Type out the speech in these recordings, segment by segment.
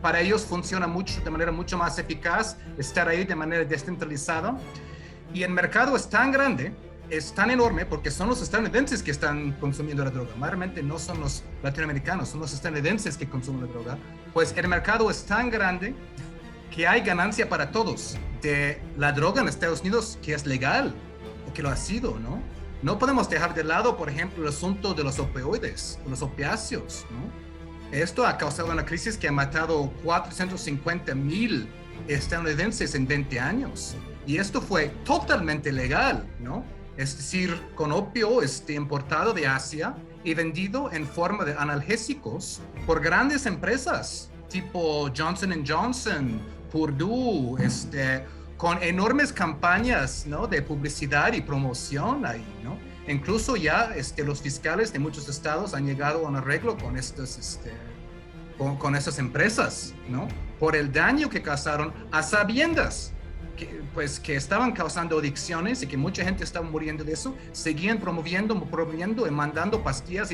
para ellos funciona de manera mucho más eficaz estar ahí de manera descentralizada. Y el mercado es tan grande, es tan enorme, porque son los estadounidenses que están consumiendo la droga. Mayormente no son los latinoamericanos, son los estadounidenses que consumen la droga. Pues el mercado es tan grande que hay ganancia para todos de la droga en Estados Unidos, que es legal, o que lo ha sido, ¿no? No podemos dejar de lado, por ejemplo, el asunto de los opioides, los opiáceos, ¿no? Esto ha causado una crisis que ha matado 450,000 estadounidenses en 20 años. Y esto fue totalmente legal, ¿no? Es decir, con opio importado de Asia y vendido en forma de analgésicos por grandes empresas, tipo Johnson & Johnson, Purdue, con enormes campañas, ¿no?, de publicidad y promoción ahí, ¿no? Incluso ya los fiscales de muchos estados han llegado a un arreglo con con estas empresas, ¿no? Por el daño que causaron a sabiendas que estaban causando adicciones y que mucha gente estaba muriendo de eso, seguían promoviendo y mandando pastillas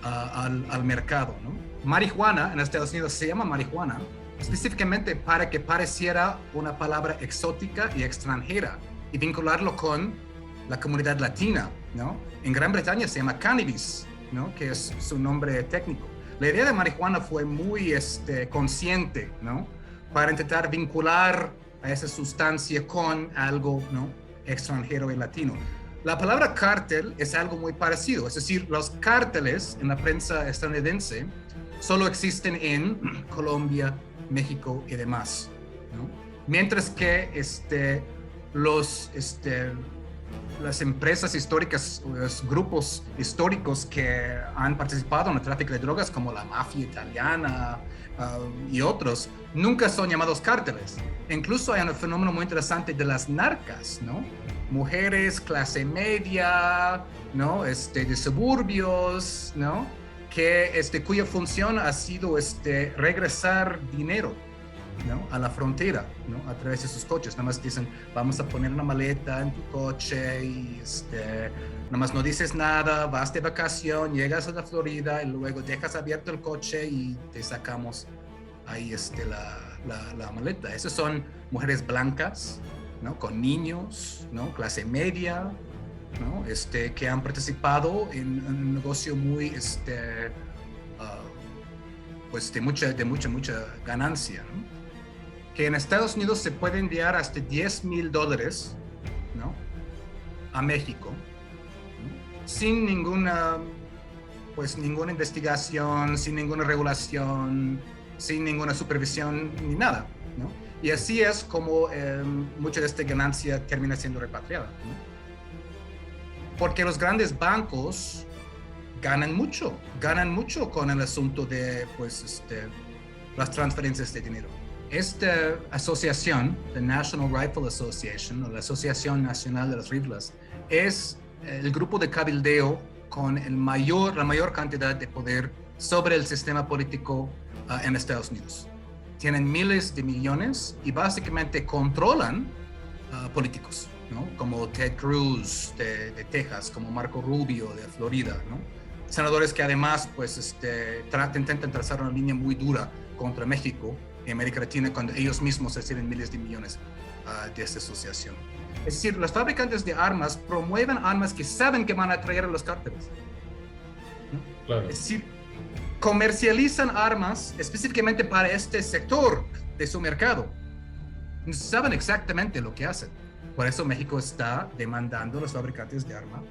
al mercado, ¿no? Marihuana en Estados Unidos se llama marihuana específicamente para que pareciera una palabra exótica y extranjera y vincularlo con la comunidad latina, ¿no? En Gran Bretaña se llama cannabis, ¿no?, que es su nombre técnico. La idea de marihuana fue muy consciente, ¿no?, para intentar vincular a esa sustancia con algo, ¿no?, extranjero y latino. La palabra cártel es algo muy parecido, es decir, los cárteles en la prensa estadounidense solo existen en Colombia, México y demás, ¿no? Mientras que las empresas históricas, los grupos históricos que han participado en el tráfico de drogas, como la mafia italiana y otros, nunca son llamados cárteles. Incluso hay un fenómeno muy interesante de las narcas, ¿no? Mujeres, clase media, ¿no?, de suburbios, ¿no?, cuya función ha sido regresar dinero, ¿no?, a la frontera, ¿no?, a través de sus coches. Nada más dicen, vamos a poner una maleta en tu coche y nada más no dices nada, vas de vacación, llegas a la Florida y luego dejas abierto el coche y te sacamos ahí la maleta. Esas son mujeres blancas, ¿no?, con niños, ¿no?, clase media, ¿no?, que han participado en un negocio muy pues de mucha ganancia, ¿no?, que en Estados Unidos se puede enviar hasta $10,000, ¿no?, a México, ¿no?, sin ninguna investigación, sin ninguna regulación, sin ninguna supervisión ni nada, ¿no? Y así es como mucha de esta ganancia termina siendo repatriada, ¿no? Porque los grandes bancos ganan mucho con el asunto de las transferencias de dinero. Esta asociación, la National Rifle Association, o la Asociación Nacional de las Rifles, es el grupo de cabildeo con la mayor cantidad de poder sobre el sistema político en Estados Unidos. Tienen miles de millones y básicamente controlan políticos, ¿no?, como Ted Cruz de Texas, como Marco Rubio de Florida, ¿no?, senadores que además intentan trazar una línea muy dura contra México y América Latina cuando ellos mismos reciben miles de millones de esta asociación. Es decir, los fabricantes de armas promueven armas que saben que van a atraer a los cárteles, ¿no? Claro. Es decir, comercializan armas específicamente para este sector de su mercado. Saben exactamente lo que hacen. Por eso México está demandando a los fabricantes de armas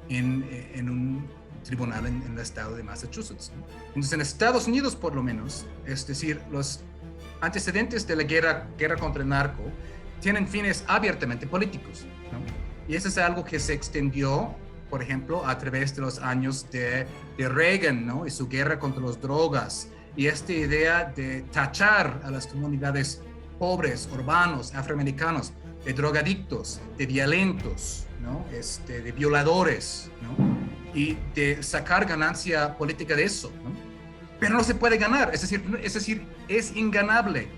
en un tribunal en el estado de Massachusetts, ¿no? Entonces, en Estados Unidos, por lo menos, es decir, los antecedentes de la guerra contra el narco tienen fines abiertamente políticos, ¿no? Y eso es algo que se extendió, por ejemplo, a través de los años de Reagan, ¿no?, y su guerra contra las drogas, y esta idea de tachar a las comunidades pobres, urbanos, afroamericanos, de drogadictos, de violentos, ¿no?, de violadores, ¿no?, y de sacar ganancia política de eso, ¿no? Pero no se puede ganar, es decir, es inganable,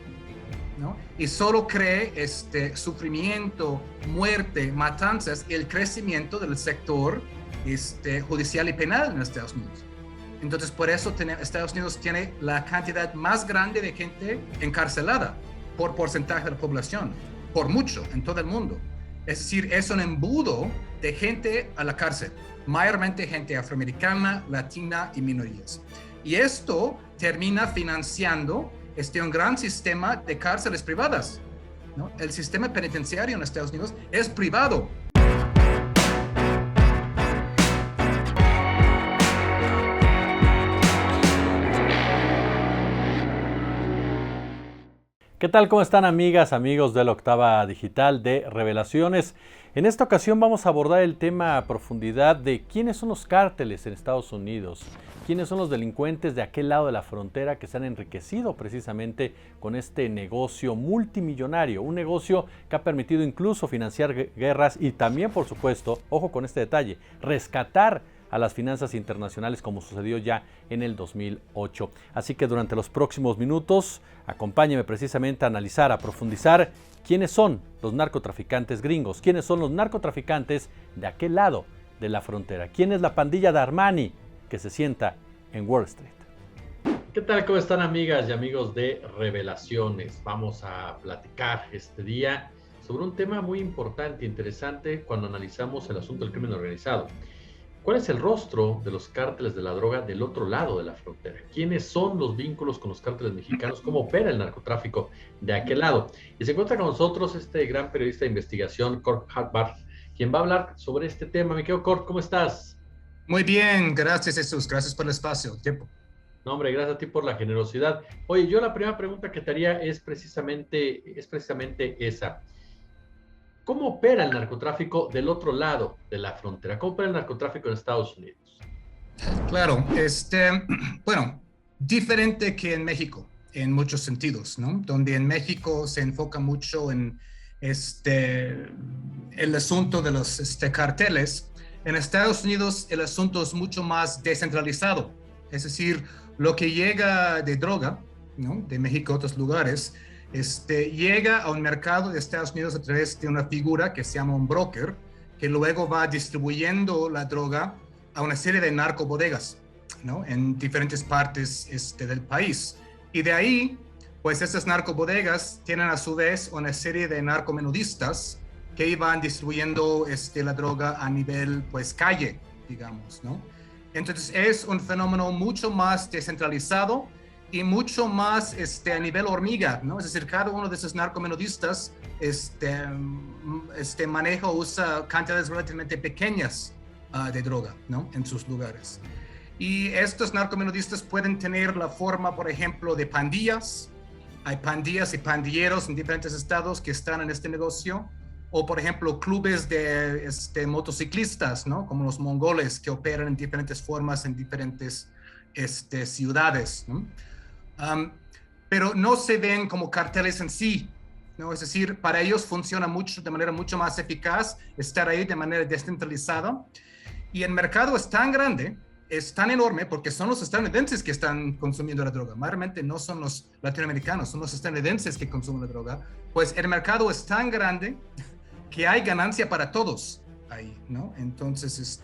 ¿no? Y solo cree sufrimiento, muerte, matanzas y el crecimiento del sector judicial y penal en Estados Unidos. Entonces, por eso Estados Unidos tiene la cantidad más grande de gente encarcelada por porcentaje de la población, por mucho, en todo el mundo. Es decir, es un embudo de gente a la cárcel, mayormente gente afroamericana, latina y minorías. Y esto termina financiando un gran sistema de cárceles privadas, ¿no? El sistema penitenciario en Estados Unidos es privado. ¿Qué tal? ¿Cómo están, amigas, amigos de la Octava Digital de Revelaciones? En esta ocasión vamos a abordar el tema a profundidad de quiénes son los cárteles en Estados Unidos, quiénes son los delincuentes de aquel lado de la frontera que se han enriquecido precisamente con este negocio multimillonario, un negocio que ha permitido incluso financiar guerras y también, por supuesto, ojo con este detalle, rescatar a las finanzas internacionales como sucedió ya en el 2008. Así que durante los próximos minutos, acompáñeme precisamente a analizar, a profundizar quiénes son los narcotraficantes gringos, quiénes son los narcotraficantes de aquel lado de la frontera, quién es la pandilla de Armani que se sienta en Wall Street. ¿Qué tal? ¿Cómo están, amigas y amigos de Revelaciones? Vamos a platicar este día sobre un tema muy importante e interesante cuando analizamos el asunto del crimen organizado. ¿Cuál es el rostro de los cárteles de la droga del otro lado de la frontera? ¿Quiénes son los vínculos con los cárteles mexicanos? ¿Cómo opera el narcotráfico de aquel lado? Y se encuentra con nosotros este gran periodista de investigación, Kurt Hartbach, quien va a hablar sobre este tema. Mi querido Kurt, ¿cómo estás? Muy bien, gracias Jesús, gracias por el espacio, tiempo. No, hombre, gracias a ti por la generosidad. Oye, yo la primera pregunta que te haría es precisamente esa. ¿Cómo opera el narcotráfico del otro lado de la frontera? ¿Cómo opera el narcotráfico en Estados Unidos? Claro, bueno, diferente que en México, en muchos sentidos, ¿no? Donde en México se enfoca mucho en el asunto de los carteles. En Estados Unidos el asunto es mucho más descentralizado. Es decir, lo que llega de droga, ¿no? De México a otros lugares, llega a un mercado de Estados Unidos a través de una figura que se llama un broker, que luego va distribuyendo la droga a una serie de narcobodegas, ¿no? En diferentes partes del país. Y de ahí, pues estas narcobodegas tienen a su vez una serie de narcomenudistas que iban distribuyendo la droga a nivel, pues, calle, digamos, ¿no? Entonces es un fenómeno mucho más descentralizado y mucho más a nivel hormiga, ¿no? Es decir, cada uno de esos narcomenudistas maneja o usa cantidades relativamente pequeñas de droga, ¿no? En sus lugares. Y estos narcomenudistas pueden tener la forma, por ejemplo, de pandillas. Hay pandillas y pandilleros en diferentes estados que están en este negocio. O, por ejemplo, clubes de motociclistas, ¿no? Como los mongoles, que operan en diferentes formas en diferentes ciudades, ¿no? Pero no se ven como carteles en sí, ¿no? Es decir, para ellos funciona de manera mucho más eficaz estar ahí de manera descentralizada. Y el mercado es tan grande, es tan enorme, porque son los estadounidenses que están consumiendo la droga. Mayormente no son los latinoamericanos, son los estadounidenses que consumen la droga. Pues el mercado es tan grande que hay ganancia para todos ahí, ¿no? Entonces,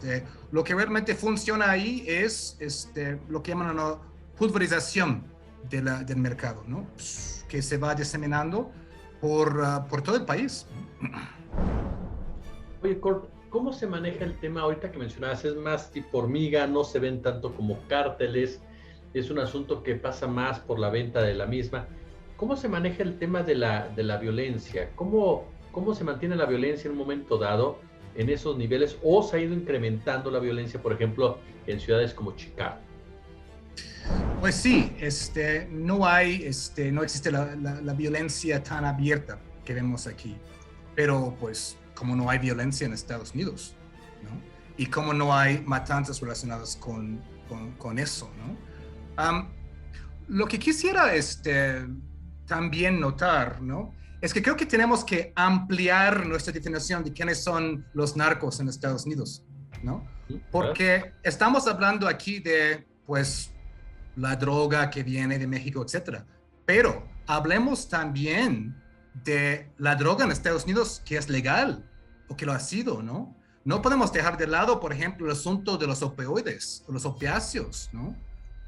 lo que realmente funciona ahí es lo que llaman una pulverización del mercado, ¿no? Que se va diseminando por todo el país. Oye, Kurt, ¿cómo se maneja el tema ahorita que mencionabas? Es más tipo hormiga, no se ven tanto como cárteles, es un asunto que pasa más por la venta de la misma. ¿Cómo se maneja el tema de la violencia? ¿Cómo se mantiene la violencia en un momento dado en esos niveles? ¿O se ha ido incrementando la violencia, por ejemplo, en ciudades como Chicago? Pues sí, no existe la violencia tan abierta que vemos aquí, pero pues como no hay violencia en Estados Unidos, ¿no? Y como no hay matanzas relacionadas con eso, ¿no? Lo que quisiera también notar, ¿no? Es que creo que tenemos que ampliar nuestra definición de quiénes son los narcos en Estados Unidos, ¿no? Porque estamos hablando aquí de, pues, la droga que viene de México, etcétera. Pero hablemos también de la droga en Estados Unidos que es legal o que lo ha sido, ¿no? No podemos dejar de lado, por ejemplo, el asunto de los opioides o los opiáceos, ¿no?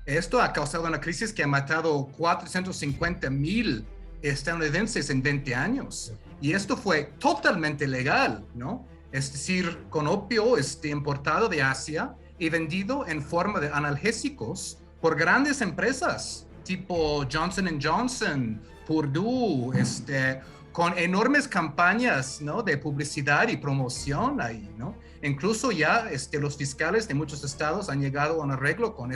Esto ha causado una crisis que ha matado 450,000 estadounidenses en 20 años. Y esto fue totalmente legal, ¿no? Es decir, con opio importado de Asia y vendido en forma de analgésicos por grandes empresas tipo Johnson Johnson, Purdue, con enormes campañas, ¿no?, de publicidad y promoción ahí, ¿no? Incluso ya los fiscales de muchos estados han llegado a un arreglo con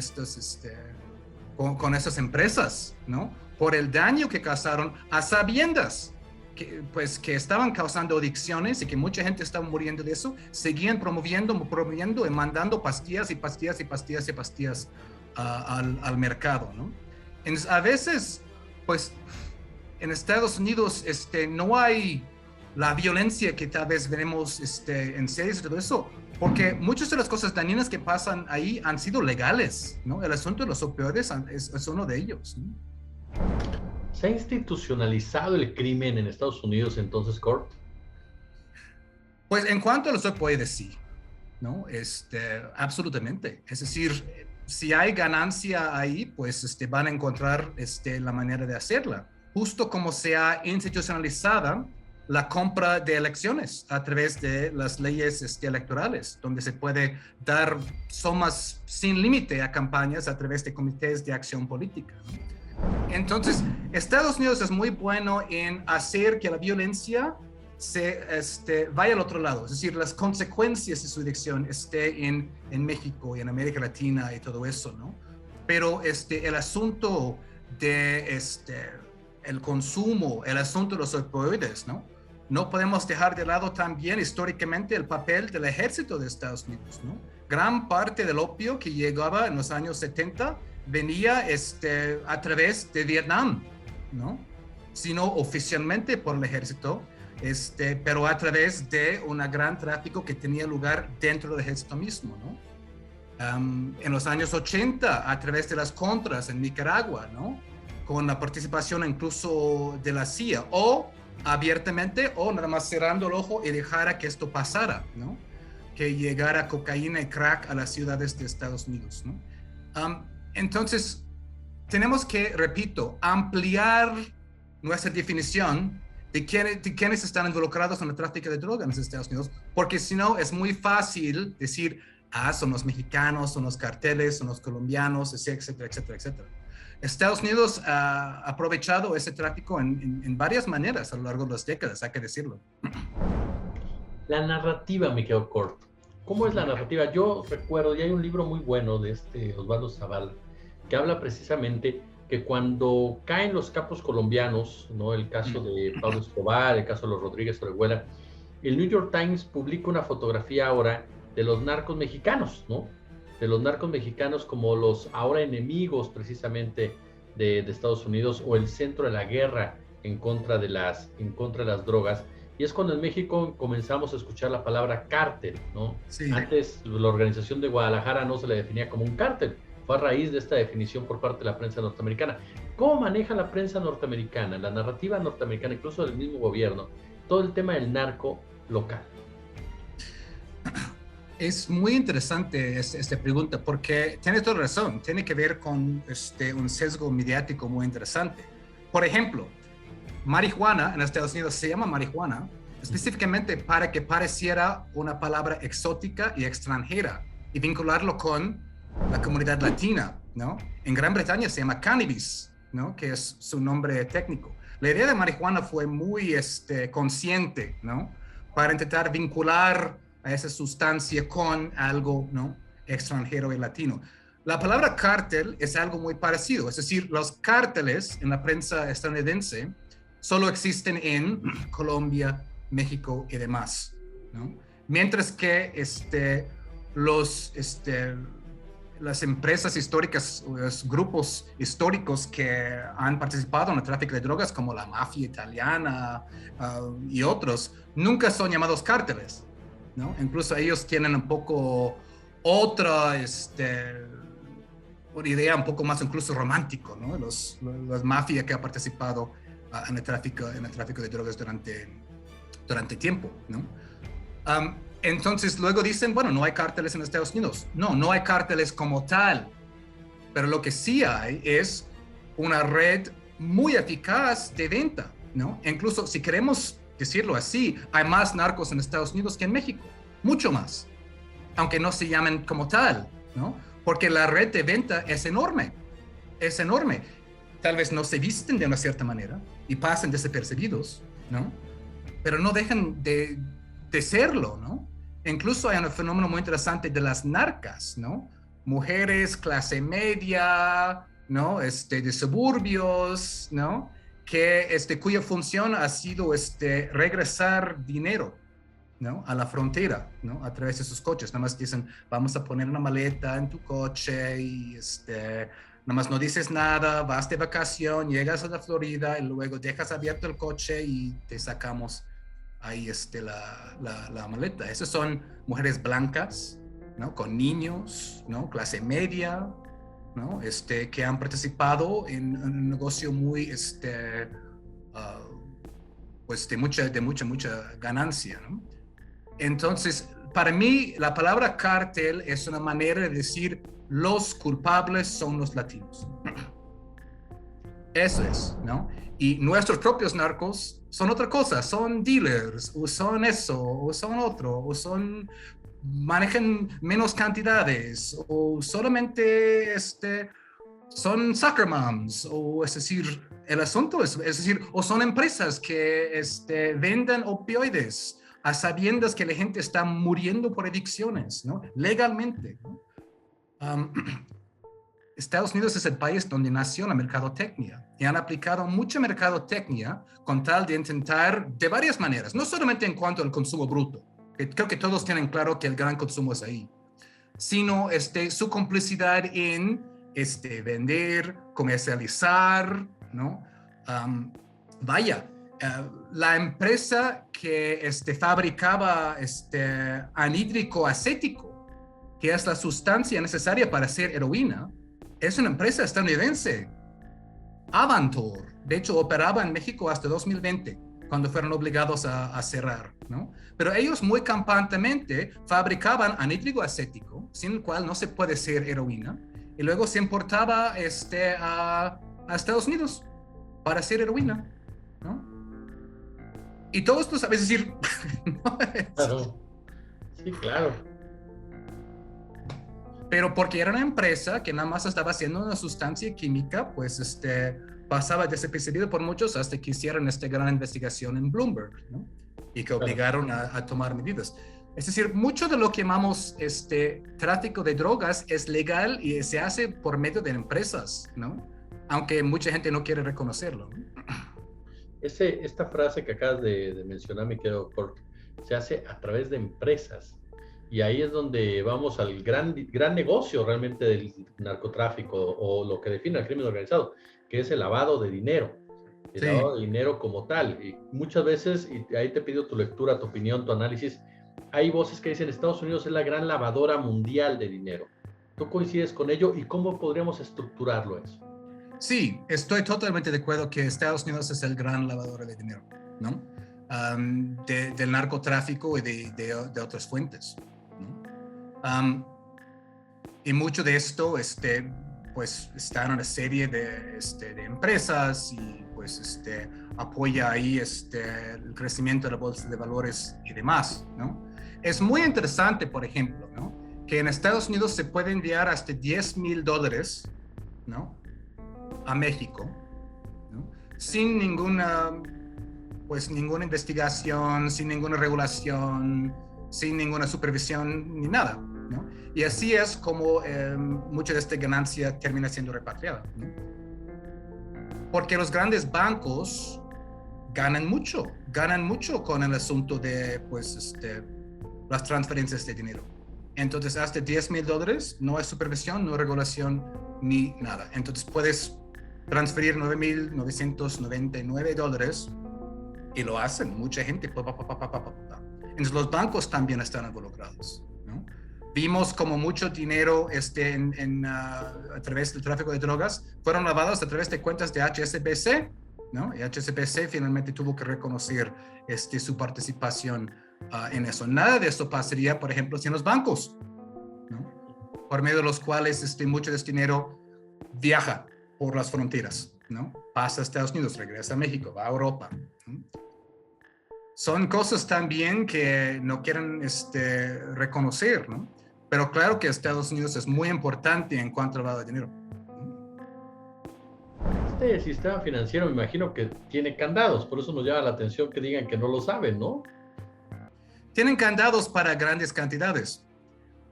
con estas empresas, ¿no? Por el daño que causaron a sabiendas que estaban causando adicciones y que mucha gente estaba muriendo de eso, seguían promoviendo y mandando pastillas y pastillas y pastillas y pastillas al mercado, ¿no? Entonces, a veces, pues, en Estados Unidos no hay la violencia que tal vez veremos en series y todo eso, porque muchas de las cosas dañinas que pasan ahí han sido legales, ¿no? El asunto de los opioides es uno de ellos, ¿no? ¿Se ha institucionalizado el crimen en Estados Unidos entonces, Kurt? Pues en cuanto a los opioides, sí, ¿no? Absolutamente. Es decir, si hay ganancia ahí, pues van a encontrar la manera de hacerla. Justo como se ha institucionalizada la compra de elecciones a través de las leyes electorales, donde se puede dar sumas sin límite a campañas a través de comités de acción política, ¿no? Entonces, Estados Unidos es muy bueno en hacer que la violencia vaya al otro lado, es decir, las consecuencias de su adicción esté en México y en América Latina y todo eso, ¿no? Pero el asunto de el consumo, el asunto de los opioides, ¿no? No podemos dejar de lado también históricamente el papel del ejército de Estados Unidos, ¿no? Gran parte del opio que llegaba en los años 70 venía a través de Vietnam, ¿no? Sino oficialmente por el ejército, pero a través de un gran tráfico que tenía lugar dentro del ejército mismo, ¿no? En los años 80, a través de las contras en Nicaragua, ¿no? Con la participación incluso de la CIA, o abiertamente, o nada más cerrando el ojo y dejara que esto pasara, ¿no? Que llegara cocaína y crack a las ciudades de Estados Unidos, ¿no? Entonces, tenemos que, repito, ampliar nuestra definición de quiénes están involucrados en el tráfico de drogas en los Estados Unidos, porque si no es muy fácil decir, son los mexicanos, son los carteles, son los colombianos, etcétera, etcétera, etcétera. Estados Unidos ha aprovechado ese tráfico en varias maneras a lo largo de las décadas, hay que decirlo. La narrativa, me quedo corto. ¿Cómo es la narrativa? Yo recuerdo, y hay un libro muy bueno de Osvaldo Zavala, que habla precisamente que cuando caen los capos colombianos, ¿no? El caso de Pablo Escobar, el caso de los Rodríguez Orejuela, el New York Times publica una fotografía ahora de los narcos mexicanos, ¿no? De los narcos mexicanos como los ahora enemigos precisamente de Estados Unidos, o el centro de la guerra en contra de las drogas. Y es cuando en México comenzamos a escuchar la palabra cártel, ¿no? Sí. Antes la organización de Guadalajara no se le definía como un cártel. Fue a raíz de esta definición por parte de la prensa norteamericana. ¿Cómo maneja la prensa norteamericana, la narrativa norteamericana, incluso del mismo gobierno, todo el tema del narco local? Es muy interesante esta pregunta porque tienes toda razón, tiene que ver con un sesgo mediático muy interesante. Por ejemplo, marihuana en Estados Unidos se llama marihuana específicamente para que pareciera una palabra exótica y extranjera y vincularlo con la comunidad latina, ¿no? En Gran Bretaña se llama cannabis, ¿no? Que es su nombre técnico. La idea de marihuana fue muy consciente, ¿no? Para intentar vincular a esa sustancia con algo, ¿no?, extranjero y latino. La palabra cártel es algo muy parecido, es decir, los cárteles en la prensa estadounidense solo existen en Colombia, México y demás, ¿no? Mientras que las empresas históricas, los grupos históricos que han participado en el tráfico de drogas, como la mafia italiana y otros, nunca son llamados cárteles, ¿no? Incluso ellos tienen un poco otra una idea un poco más incluso romántico, ¿no? Las mafias que han participado en el tráfico de drogas durante tiempo, ¿no? Entonces luego dicen, bueno, no hay cárteles en Estados Unidos. No hay cárteles como tal, Pero lo que sí hay es una red muy eficaz de venta, ¿no? Incluso si queremos decirlo así, hay más narcos en Estados Unidos que en México, mucho más, aunque no se llamen como tal, ¿no? Porque la red de venta es enorme, es enorme. Tal vez no se visten de una cierta manera y pasen desapercibidos, ¿no? Pero no dejan de serlo, ¿no? Incluso hay un fenómeno muy interesante de las narcas, ¿no? Mujeres clase media, ¿no? De suburbios, ¿no? Cuya función ha sido regresar dinero, ¿no? A la frontera, ¿no? A través de sus coches. Nada más dicen, vamos a poner una maleta en tu coche y nada más no dices nada, vas de vacación, llegas a la Florida y luego dejas abierto el coche y te sacamos ahí la maleta. Esas son mujeres blancas, ¿no? Con niños, ¿no? Clase media, ¿no? Que han participado en un negocio muy, pues de mucha ganancia, ¿no? Entonces, para mí, la palabra cártel es una manera de decir los culpables son los latinos. Eso es, ¿no? Y nuestros propios narcos son otra cosa, son dealers, o son eso, o son otro, o manejan menos cantidades, o solamente son soccer moms, o es decir, el asunto es decir, o son empresas que venden opioides a sabiendas que la gente está muriendo por adicciones, ¿no? Legalmente, ¿no? Estados Unidos es el país donde nació la mercadotecnia y han aplicado mucha mercadotecnia con tal de intentar de varias maneras, no solamente en cuanto al consumo bruto, que creo que todos tienen claro que el gran consumo es ahí, sino su complicidad en vender, comercializar, ¿no? La empresa que fabricaba anhídrico acético, que es la sustancia necesaria para hacer heroína, es una empresa estadounidense, Avantor. De hecho, operaba en México hasta 2020, cuando fueron obligados a cerrar, ¿no? Pero ellos muy campantemente fabricaban anhídrico acético, sin el cual no se puede hacer heroína, y luego se importaba a Estados Unidos para hacer heroína, ¿no? Y todo esto sabes decir, ¿no? Claro. Sí, claro. Pero porque era una empresa que nada más estaba haciendo una sustancia química, pues pasaba desapercibido por muchos hasta que hicieron esta gran investigación en Bloomberg, ¿no? Y que obligaron a tomar medidas. Es decir, mucho de lo que llamamos tráfico de drogas es legal y se hace por medio de empresas, ¿no? Aunque mucha gente no quiere reconocerlo, ¿no? Esta frase que acabas de mencionar, mi querido Kurt, se hace a través de empresas. Y ahí es donde vamos al gran negocio realmente del narcotráfico o lo que define el crimen organizado, que es el lavado de dinero. El Sí. lavado de dinero como tal. Y muchas veces, y ahí te pido tu lectura, tu opinión, tu análisis, hay voces que dicen Estados Unidos es la gran lavadora mundial de dinero. ¿Tú coincides con ello y cómo podríamos estructurarlo eso? Sí, estoy totalmente de acuerdo que Estados Unidos es el gran lavador de dinero, ¿no? Del narcotráfico y de otras fuentes, ¿no? Y mucho de esto, pues, está en una serie de empresas y, pues, apoya ahí el crecimiento de la bolsa de valores y demás, ¿no? Es muy interesante, por ejemplo, ¿no? Que en Estados Unidos se puede enviar hasta $10,000, ¿no? A México, ¿no? Sin ninguna investigación, sin ninguna regulación, sin ninguna supervisión ni nada, ¿no? Y así es como mucha de esta ganancia termina siendo repatriada, ¿no? Porque los grandes bancos ganan mucho con el asunto de, pues, las transferencias de dinero. Entonces, hasta $10,000 no hay supervisión, no hay regulación ni nada. Entonces, puedes transferir $9,999 y lo hacen mucha gente. Entonces, los bancos también están involucrados, ¿no? Vimos como mucho dinero a través del tráfico de drogas fueron lavados a través de cuentas de HSBC, ¿no? Y HSBC finalmente tuvo que reconocer su participación en eso. Nada de eso pasaría, por ejemplo, sin los bancos, ¿no? Por medio de los cuales mucho de este dinero viaja por las fronteras, ¿no? Pasa a Estados Unidos, regresa a México, va a Europa, ¿no? Son cosas también que no quieren reconocer, ¿no? Pero claro que Estados Unidos es muy importante en cuanto al lavado de dinero. Este sistema financiero me imagino que tiene candados, por eso nos llama la atención que digan que no lo saben, ¿no? Tienen candados para grandes cantidades,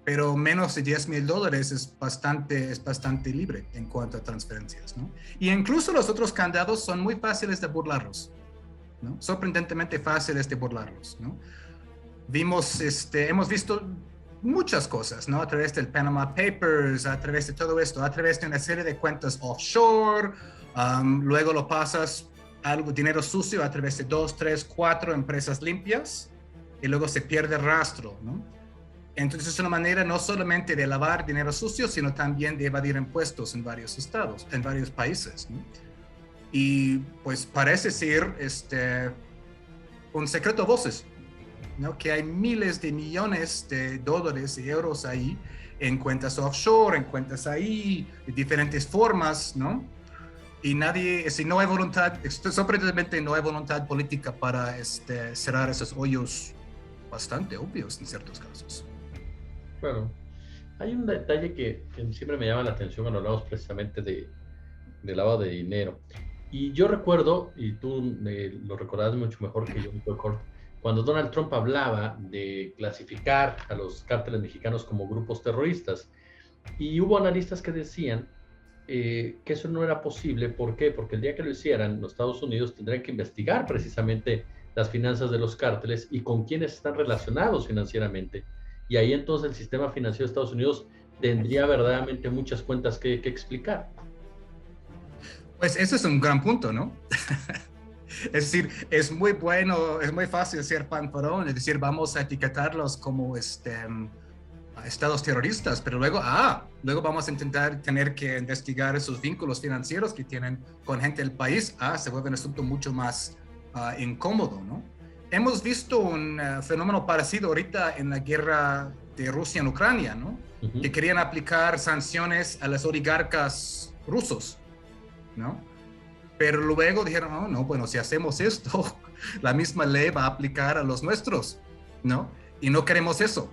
pero menos de $10,000 es bastante libre en cuanto a transferencias, ¿no? Y incluso los otros candados son muy fáciles de burlarlos, ¿no? Sorprendentemente fáciles de burlarlos, ¿no? Hemos visto muchas cosas, ¿no? A través del Panama Papers, a través de todo esto, a través de una serie de cuentas offshore, luego lo pasas dinero sucio a través de 2, 3, 4 empresas limpias y luego se pierde el rastro, ¿no? Entonces es una manera no solamente de lavar dinero sucio, sino también de evadir impuestos en varios estados, en varios países, ¿no? Y pues parece ser un secreto a voces, ¿no? Que hay miles de millones de dólares y euros ahí en cuentas offshore, en cuentas ahí, de diferentes formas, ¿no? Y si no hay voluntad, sorprendentemente no hay voluntad política para cerrar esos hoyos bastante obvios en ciertos casos. Claro. Hay un detalle que siempre me llama la atención cuando hablamos precisamente de lavado de dinero. Y yo recuerdo, y tú lo recordarás mucho mejor que yo, cuando Donald Trump hablaba de clasificar a los cárteles mexicanos como grupos terroristas. Y hubo analistas que decían que eso no era posible. ¿Por qué? Porque el día que lo hicieran, los Estados Unidos tendrían que investigar precisamente las finanzas de los cárteles y con quiénes están relacionados financieramente. Y ahí entonces el sistema financiero de Estados Unidos tendría verdaderamente muchas cuentas que explicar. Pues ese es un gran punto, ¿no? Es decir, es muy bueno, es muy fácil ser fanfarrón, es decir, vamos a etiquetarlos como estados terroristas, pero luego vamos a tener que investigar esos vínculos financieros que tienen con gente del país. Se vuelve un asunto mucho más incómodo, ¿no? Hemos visto un fenómeno parecido ahorita en la guerra de Rusia en Ucrania, ¿no? Uh-huh. Que querían aplicar sanciones a los oligarcas rusos, ¿no? Pero luego dijeron, no, bueno, si hacemos esto, la misma ley va a aplicar a los nuestros, ¿no? Y no queremos eso.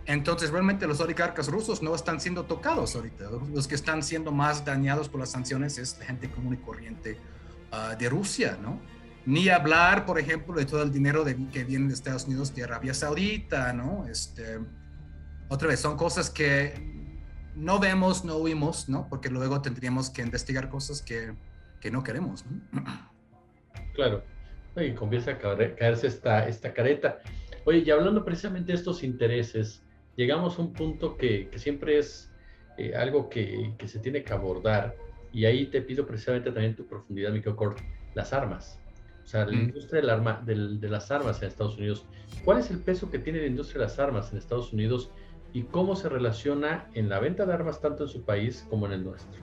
Entonces, realmente los oligarcas rusos no están siendo tocados ahorita. Los que están siendo más dañados por las sanciones es la gente común y corriente de Rusia, ¿no? Ni hablar, por ejemplo, de todo el dinero que viene de Estados Unidos, de Arabia Saudita, ¿no? Otra vez, son cosas que no vemos, no oímos, ¿no? Porque luego tendríamos que investigar cosas que no queremos, ¿no? Claro, y comienza a caerse esta careta. Oye, y hablando precisamente de estos intereses, llegamos a un punto que siempre es algo que se tiene que abordar, y ahí te pido precisamente también tu profundidad, Miquel Cort, las armas. O sea, la industria de las armas en Estados Unidos. ¿Cuál es el peso que tiene la industria de las armas en Estados Unidos y cómo se relaciona en la venta de armas tanto en su país como en el nuestro?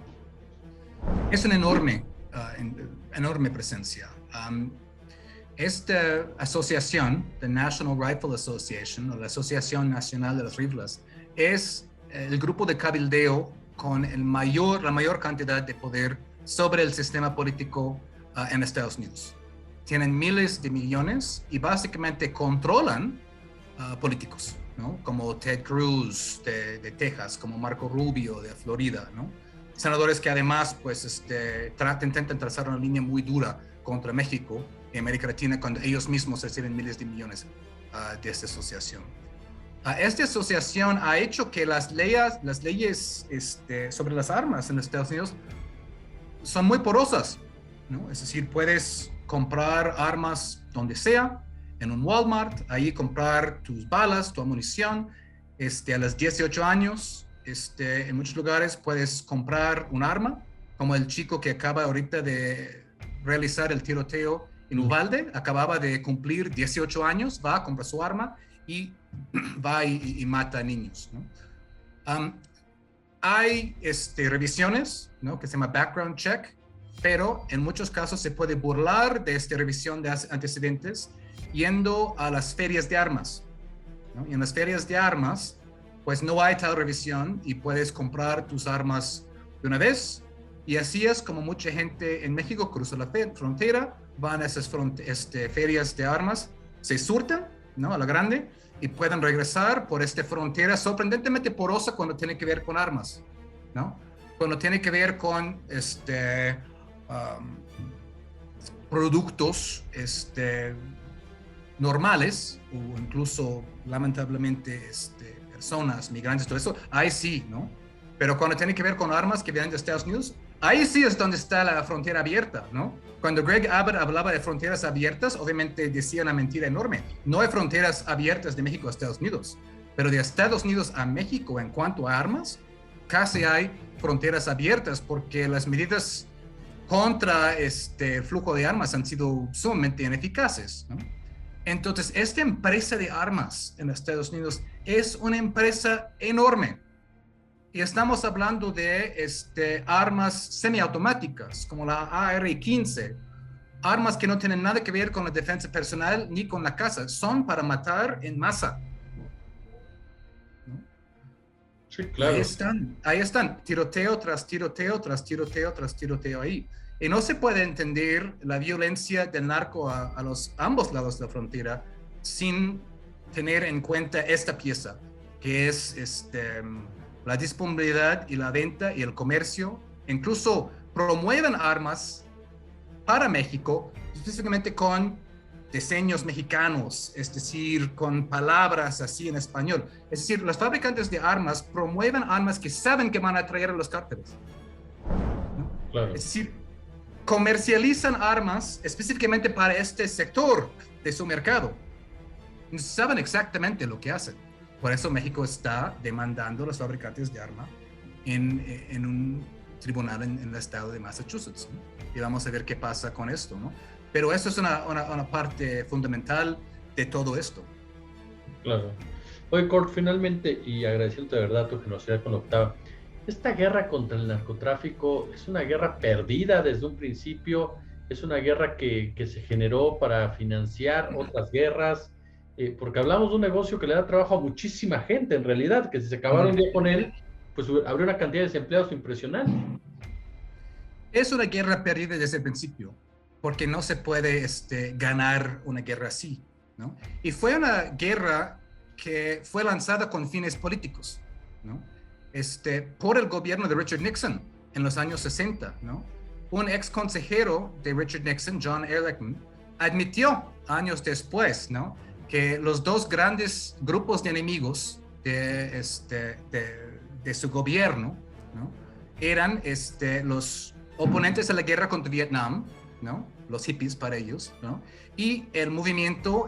Es una enorme presencia. Esta asociación, the National Rifle Association, o la Asociación Nacional de las Rifles, es el grupo de cabildeo con la mayor cantidad de poder sobre el sistema político en Estados Unidos. Tienen miles de millones y básicamente controlan políticos, ¿no? Como Ted Cruz de Texas, como Marco Rubio de Florida, ¿no? Senadores que además pues, intentan trazar una línea muy dura contra México y América Latina cuando ellos mismos reciben miles de millones de esta asociación. Esta asociación ha hecho que las leyes sobre las armas en los Estados Unidos son muy porosas, ¿no? Es decir, puedes comprar armas donde sea, en un Walmart, ahí comprar tus balas, tu munición, a los 18 años, en muchos lugares puedes comprar un arma, como el chico que acaba ahorita de realizar el tiroteo en Uvalde, acababa de cumplir 18 años, va a comprar su arma y va y mata a niños, ¿no? Hay revisiones, ¿no? Que se llama background check, pero en muchos casos se puede burlar de esta revisión de antecedentes yendo a las ferias de armas, ¿no? Y en las ferias de armas, pues no hay tal revisión y puedes comprar tus armas de una vez. Y así es como mucha gente en México cruza la frontera, van a esas ferias de armas, se surten, ¿no? A la grande, y pueden regresar por esta frontera sorprendentemente porosa cuando tiene que ver con armas, ¿no? Cuando tiene que ver con productos normales, o incluso lamentablemente personas, migrantes, todo eso, ahí sí, ¿no? Pero cuando tiene que ver con armas que vienen de Estados Unidos, ahí sí es donde está la frontera abierta, ¿no? Cuando Greg Abbott hablaba de fronteras abiertas, obviamente decía una mentira enorme. No hay fronteras abiertas de México a Estados Unidos, pero de Estados Unidos a México en cuanto a armas, casi hay fronteras abiertas porque las medidas contra este flujo de armas han sido sumamente ineficaces, ¿no? Entonces, esta empresa de armas en Estados Unidos es una empresa enorme. Y estamos hablando de armas semiautomáticas, como la AR-15, armas que no tienen nada que ver con la defensa personal ni con la casa, son para matar en masa. ¿No? Sí, claro. Ahí están, tiroteo tras tiroteo, tras tiroteo, tras tiroteo ahí. Y no se puede entender la violencia del narco a ambos lados de la frontera sin tener en cuenta esta pieza, que es la disponibilidad y la venta y el comercio. Incluso promueven armas para México, específicamente con diseños mexicanos, es decir, con palabras así en español. Es decir, los fabricantes de armas promueven armas que saben que van a atraer a los cárteles, ¿no? Claro. Es decir, comercializan armas específicamente para este sector de su mercado. Saben exactamente lo que hacen. Por eso México está demandando a los fabricantes de armas en un tribunal en el estado de Massachusetts, ¿no? Y vamos a ver qué pasa con esto, ¿no? Pero eso es una parte fundamental de todo esto. Claro. Oye, Cort, finalmente, y agradeciendo de verdad tu generosidad con Octava, esta guerra contra el narcotráfico es una guerra perdida desde un principio, es una guerra que se generó para financiar otras guerras, porque hablamos de un negocio que le da trabajo a muchísima gente en realidad, que si se acabaron de con él, pues habría una cantidad de desempleados impresionante. Es una guerra perdida desde el principio, porque no se puede ganar una guerra así, ¿no? Y fue una guerra que fue lanzada con fines políticos, ¿no? Por el gobierno de Richard Nixon en los años 60, ¿no? Un ex consejero de Richard Nixon, John Ehrlichman, admitió años después, ¿no?, que los dos grandes grupos de enemigos de su gobierno, ¿no?, eran los oponentes a la guerra contra Vietnam, ¿no?, los hippies para ellos, ¿no?, y el movimiento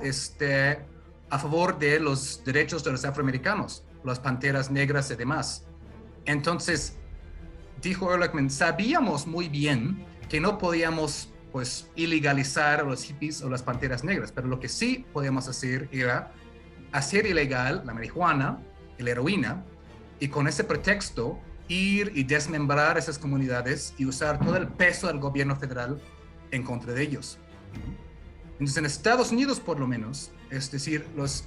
a favor de los derechos de los afroamericanos, las panteras negras y demás. Entonces, dijo Ehrlichman, sabíamos muy bien que no podíamos, pues, ilegalizar a los hippies o las panteras negras, pero lo que sí podíamos hacer era hacer ilegal la marihuana y la heroína, y con ese pretexto ir y desmembrar esas comunidades y usar todo el peso del gobierno federal en contra de ellos. Entonces, en Estados Unidos, por lo menos, es decir, los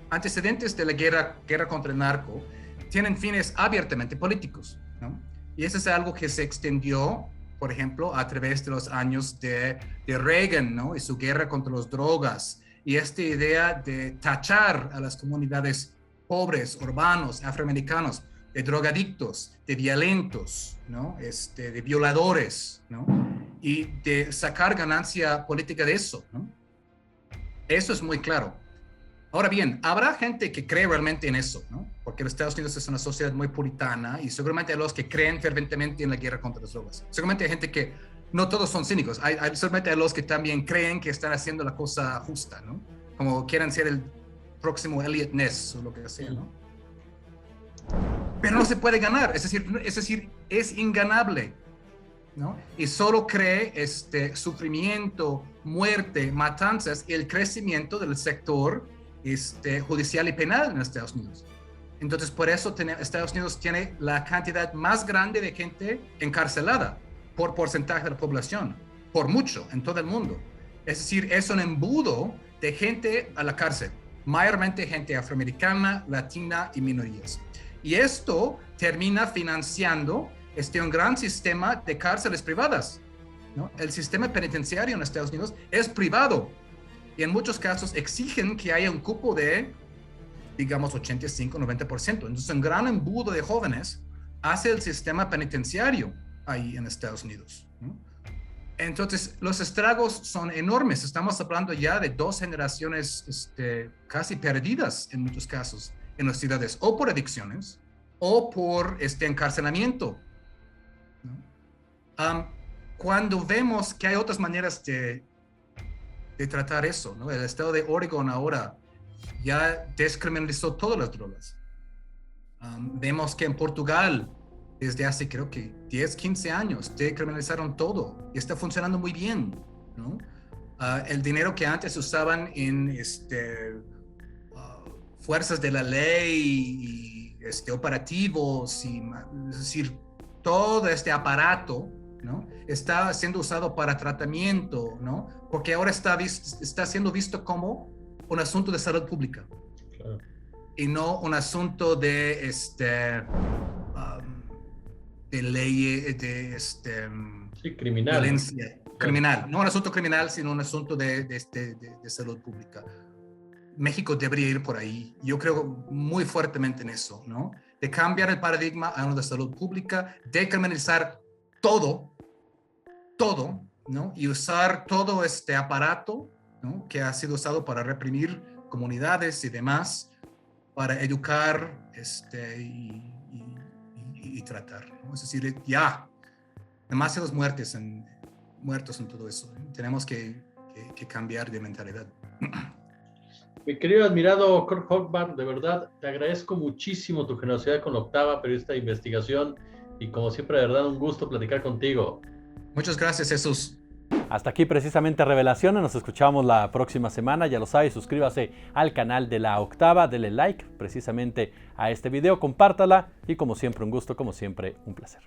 antecedentes de la guerra contra el narco tienen fines abiertamente políticos, ¿no? Y eso es algo que se extendió, por ejemplo, a través de los años de Reagan, ¿no?, y su guerra contra las drogas, y esta idea de tachar a las comunidades pobres, urbanos, afroamericanos, de drogadictos, de violentos, ¿no?, de violadores, ¿no?, y de sacar ganancia política de eso, ¿no? Eso es muy claro. Ahora bien, habrá gente que cree realmente en eso, ¿no?, porque los Estados Unidos es una sociedad muy puritana, y seguramente hay los que creen ferventemente en la guerra contra las drogas. Seguramente hay gente que, no todos son cínicos, seguramente hay los que también creen que están haciendo la cosa justa, ¿no?, como quieran ser el próximo Elliot Ness o lo que sea, ¿no? Pero no se puede ganar, es decir, es inganable, ¿no? Y solo cree sufrimiento, muerte, matanzas y el crecimiento del sector judicial y penal en Estados Unidos. Entonces, por eso Estados Unidos tiene la cantidad más grande de gente encarcelada por porcentaje de la población, por mucho, en todo el mundo. Es decir, es un embudo de gente a la cárcel, mayormente gente afroamericana, latina y minorías. Y esto termina financiando un gran sistema de cárceles privadas, ¿no? El sistema penitenciario en Estados Unidos es privado y en muchos casos exigen que haya un cupo de, digamos, 85-90%. Entonces, un gran embudo de jóvenes hace el sistema penitenciario ahí en Estados Unidos, ¿no? Entonces, los estragos son enormes. Estamos hablando ya de 2 generaciones casi perdidas en muchos casos en las ciudades, o por adicciones o por encarcelamiento, ¿no? Cuando vemos que hay otras maneras de tratar eso, ¿no? El estado de Oregon ahora ya descriminalizó todas las drogas. Vemos que en Portugal, desde hace creo que 10, 15 años, decriminalizaron todo y está funcionando muy bien, ¿no? El dinero que antes usaban en fuerzas de la ley y operativos, es decir, todo este aparato, ¿no? Está siendo usado para tratamiento, ¿no? Porque ahora está siendo visto como un asunto de salud pública. Claro. Y no un asunto de ley, sí, criminal. Violencia. Criminal. No un asunto criminal, sino un asunto de salud pública. México debería ir por ahí. Yo creo muy fuertemente en eso, ¿no? De cambiar el paradigma a uno de salud pública, de criminalizar todo, ¿no? Y usar todo este aparato, ¿no? Que ha sido usado para reprimir comunidades y demás, para educar y tratar, ¿no? Es decir, ya, demasiados muertos en todo eso, ¿eh? Tenemos que cambiar de mentalidad. Mi querido admirado Kurt Hoffman, de verdad, te agradezco muchísimo tu generosidad con la octava periodista de investigación y como siempre, de verdad, un gusto platicar contigo. Muchas gracias, Jesús. Hasta aquí precisamente Revelaciones, nos escuchamos la próxima semana, ya lo sabes, suscríbase al canal de La Octava, dele like precisamente a este video, compártala y como siempre un gusto, como siempre un placer.